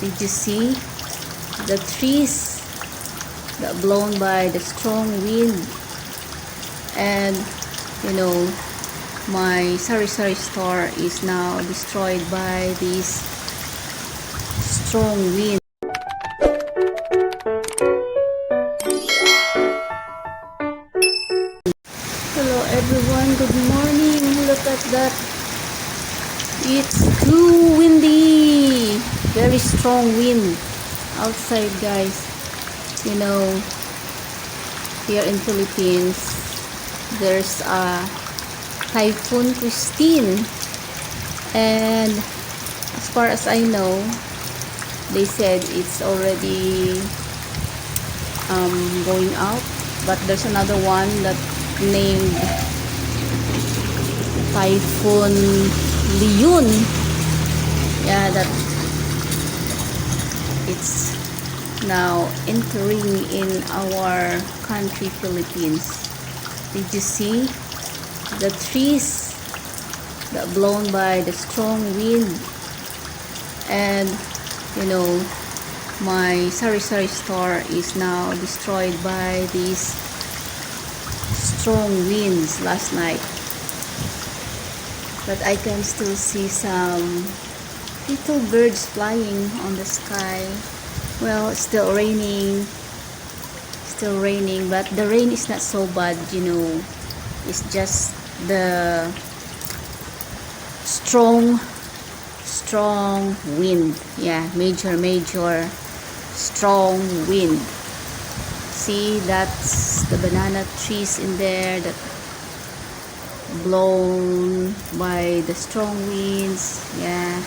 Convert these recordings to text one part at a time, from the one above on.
Did you see the trees that blown by the strong wind? And you know, my sari-sari store is now destroyed by this strong wind. Hello everyone, good morning. Look at that. It's too windy. Very strong wind outside, guys. You know, here in Philippines, there's a Typhoon Christine. And as far as I know, they said it's already going out. But there's another one that named Typhoon Leon. Yeah, that it's now entering in our country, Philippines. Did you see the trees that blown by the strong wind? And you know, my sari-sari store is now destroyed by these strong winds last night. But I can still see some little birds flying on the sky. Well, it's still raining, but the rain is not so bad, you know. It's just the strong wind. Yeah, major strong wind. See, that's the banana trees in there that blown by the strong winds. Yeah,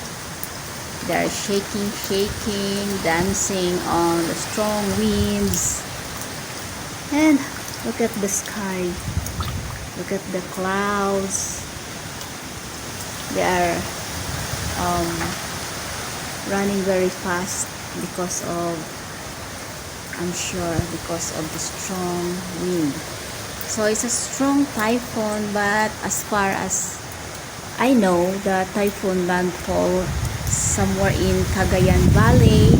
they're shaking, dancing on the strong winds. And look at the sky, look at the clouds. They are running very fast because of, I'm sure, because of the strong wind. So it's a strong typhoon, but as far as I know, the typhoon landfall somewhere in Cagayan Valley,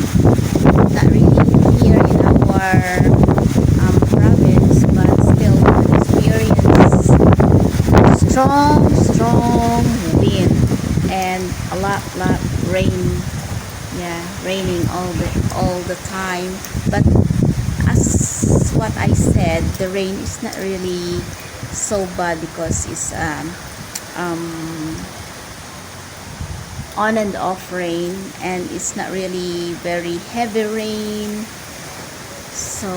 not really here in our province, but still experience strong wind and a lot rain. Yeah, raining all the time. But as what I said, the rain is not really so bad because it's on and off rain, and it's not really very heavy rain. So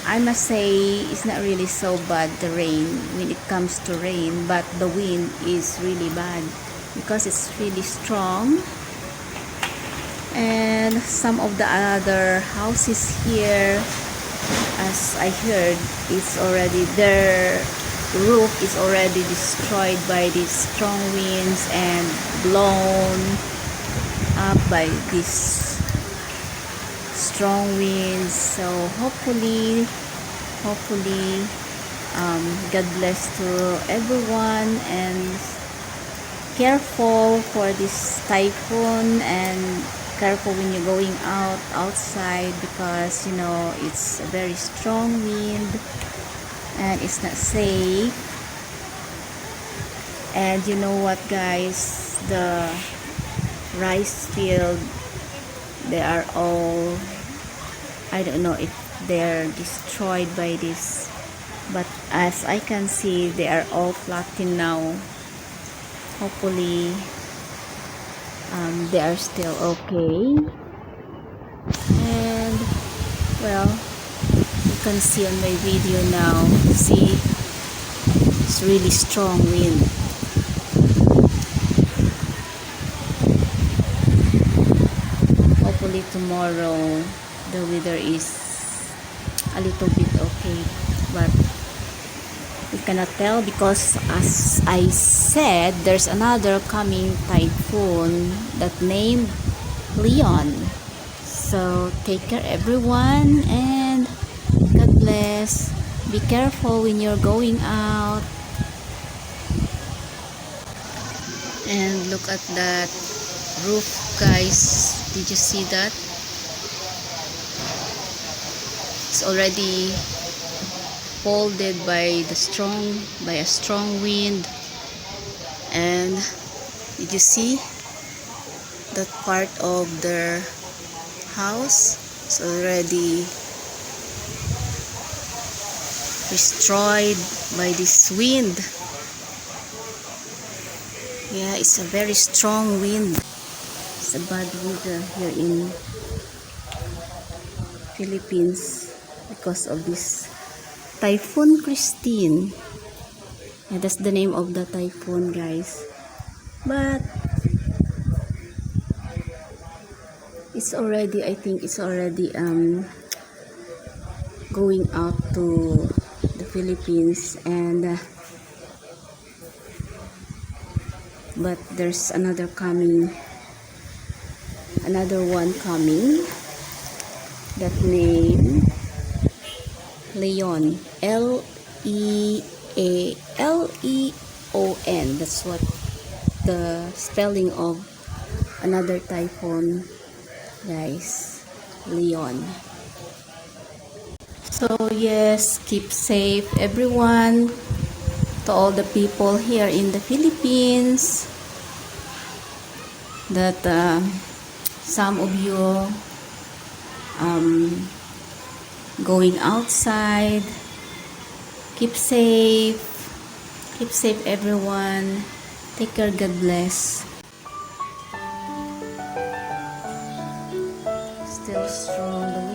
I must say it's not really so bad, the rain, when it comes to rain. But the wind is really bad because it's really strong. And some of the other houses here, as I heard, it's already, their roof is already destroyed by these strong winds and blown up by these strong winds. So hopefully God bless to everyone, and careful for this typhoon, and careful when you're going outside, because you know it's a very strong wind and it's not safe. And you know what, guys, the rice field, they are all, I don't know if they're destroyed by this, but as I can see, they are all flattened now. Hopefully they are still okay. And well, you can see on my video now, see, it's really strong wind. Hopefully tomorrow the weather is a little bit okay, but we cannot tell because, as I said, there's another coming typhoon that named Leon. So take care everyone, and God bless. Be careful when you're going out. And look at that roof, guys. Did you see that? It's already folded by a strong wind. And did you see that part of their house is already destroyed by this wind? Yeah, it's a very strong wind. It's a bad weather here in Philippines because of this Typhoon Christine. Yeah, that's the name of the typhoon, guys. But it's already, I think it's already going out to the Philippines, and but there's another one coming, that name Leon, Leon. That's what the spelling of another typhoon, guys. Leon. So yes, keep safe everyone, to all the people here in the Philippines, that some of you going outside. Keep safe everyone. Take care. God bless. Still strong.